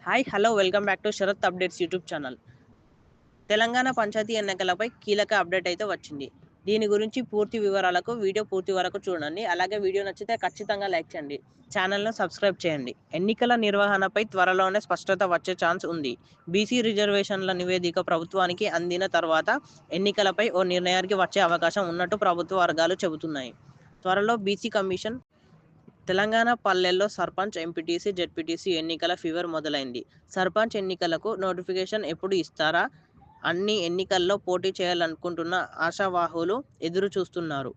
Hi hello welcome back to Sharath updates YouTube channel. Telangana panchayati ఎన్నికలపై కీలక update అయితే వచ్చింది. దీని గురించి పూర్తి వివరాలకు వీడియో పూర్తి వరకు చూడండి. అలాగే వీడియో నచ్చితే ఖచ్చితంగా లైక్ చేయండి. ఛానల్ను సబ్స్క్రైబ్ చేయండి. ఎన్నికల నిర్వహణపై త్వరలోనే స్పష్టత వచ్చే ఛాన్స్ ఉంది. బీసీ రిజర్వేషన్ల నివేదిక ప్రభుత్వానికి అందిన తర్వాత ఎన్నికలపై ఓ నిర్ణయానికి వచ్చే అవకాశం ఉన్నట్టు ప్రభుత్వ వర్గాలు చెబుతున్నాయి. త్వరలో బీసీ కమిషన్ తెలంగాణ పల్లెల్లో సర్పంచ్, ఎంపీటీసీ, జెడ్పీటీసీ ఎన్నికల ఫీవర్ మొదలైంది. సర్పంచ్ ఎన్నికలకు నోటిఫికేషన్ ఎప్పుడు ఇస్తారా? అన్ని ఎన్నికల్లో పోటీ చేయాలనుకుంటున్న ఆశావాహులు ఎదురు చూస్తున్నారు.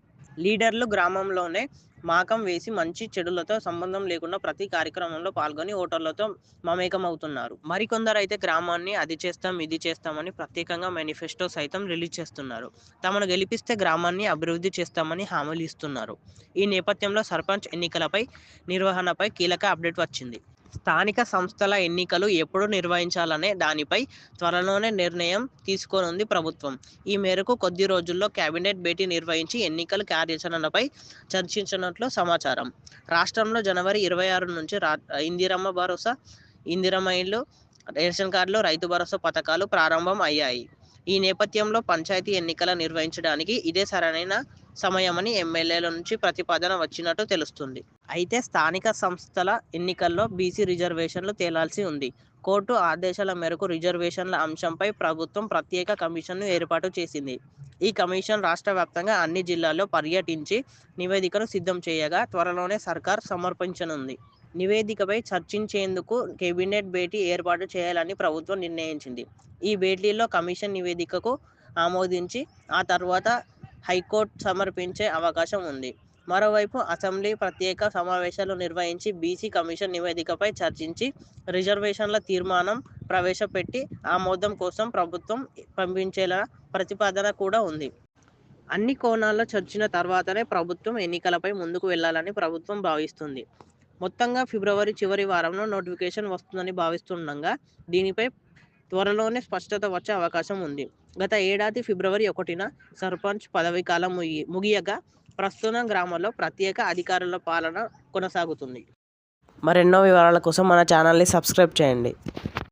లీడర్లు గ్రామంలోనే మాకం వేసి మంచి చెడులతో సంబంధం లేకుండా ప్రతి కార్యక్రమంలో పాల్గొని ఓటర్లతో మమేకమవుతున్నారు. మరికొందరైతే గ్రామాన్ని అది చేస్తాం ఇది చేస్తామని ప్రత్యేకంగా మేనిఫెస్టో సైతం రిలీజ్ చేస్తున్నారు. తమను గెలిపిస్తే గ్రామాన్ని అభివృద్ధి చేస్తామని హామీలు ఇస్తున్నారు. ఈ నేపథ్యంలో సర్పంచ్ ఎన్నికలపై నిర్వహణపై కీలక అప్డేట్ వచ్చింది. స్థానిక సంస్థల ఎన్నికలు ఎప్పుడు నిర్వహించాలనే దానిపై త్వరలోనే నిర్ణయం తీసుకోనుంది ప్రభుత్వం. ఈ మేరకు కొద్ది రోజుల్లో కేబినెట్ భేటీ నిర్వహించి ఎన్నికల కార్యాచరణపై చర్చించనున్నట్లు సమాచారం. రాష్ట్రంలో జనవరి 26 నుంచి ఇందిరమ్మ భరోసా, ఇందిరమ్మ ఇళ్లు, రేషన్ కార్డులు, రైతు భరోసా పథకాలు ప్రారంభం అయ్యాయి. ఈ నేపథ్యంలో పంచాయతీ ఎన్నికల నిర్వహించడానికి ఇదే సరైన సమయమని ఎమ్మెల్యేల నుంచి ప్రతిపాదన వచ్చినట్టు తెలుస్తుంది. అయితే స్థానిక సంస్థల ఎన్నికల్లో బీసీ రిజర్వేషన్లు తేలాల్సి ఉంది. కోర్టు ఆదేశాల మేరకు రిజర్వేషన్ల అంశంపై ప్రభుత్వం ప్రత్యేక కమిషన్ను ఏర్పాటు చేసింది. ఈ కమిషన్ రాష్ట్ర వ్యాప్తంగా అన్ని జిల్లాల్లో పర్యటించి నివేదికను సిద్ధం చేయగా త్వరలోనే సర్కార్ సమర్పించనుంది. నివేదికపై చర్చించేందుకు కేబినెట్ భేటీ ఏర్పాటు చేయాలని ప్రభుత్వం నిర్ణయించింది. ఈ భేటీలో కమిషన్ నివేదికకు ఆమోదించి ఆ తర్వాత హైకోర్టు సమర్పించే అవకాశం ఉంది. మరోవైపు అసెంబ్లీ ప్రత్యేక సమావేశాలు నిర్వహించి బీసీ కమిషన్ నివేదికపై చర్చించి రిజర్వేషన్ల తీర్మానం ప్రవేశపెట్టి ఆమోదం కోసం ప్రభుత్వం పంపించేలా ప్రతిపాదన కూడా ఉంది. అన్ని కోణాల్లో చర్చించిన తర్వాతనే ప్రభుత్వం ఎన్నికలపై ముందుకు వెళ్లాలని ప్రభుత్వం భావిస్తుంది. మొత్తంగా ఫిబ్రవరి చివరి వారంలో నోటిఫికేషన్ వస్తుందని భావిస్తుండగా దీనిపై త్వరలోనే స్పష్టత వచ్చే అవకాశం ఉంది. గత ఏడాది ఫిబ్రవరి 1న సర్పంచ్ పదవీకాలం ముగియగా ప్రస్తుతం గ్రామాల్లో ప్రత్యేక అధికారుల పాలన కొనసాగుతుంది. మరెన్నో వివరాల కోసం మన ఛానల్ని సబ్స్క్రైబ్ చేయండి.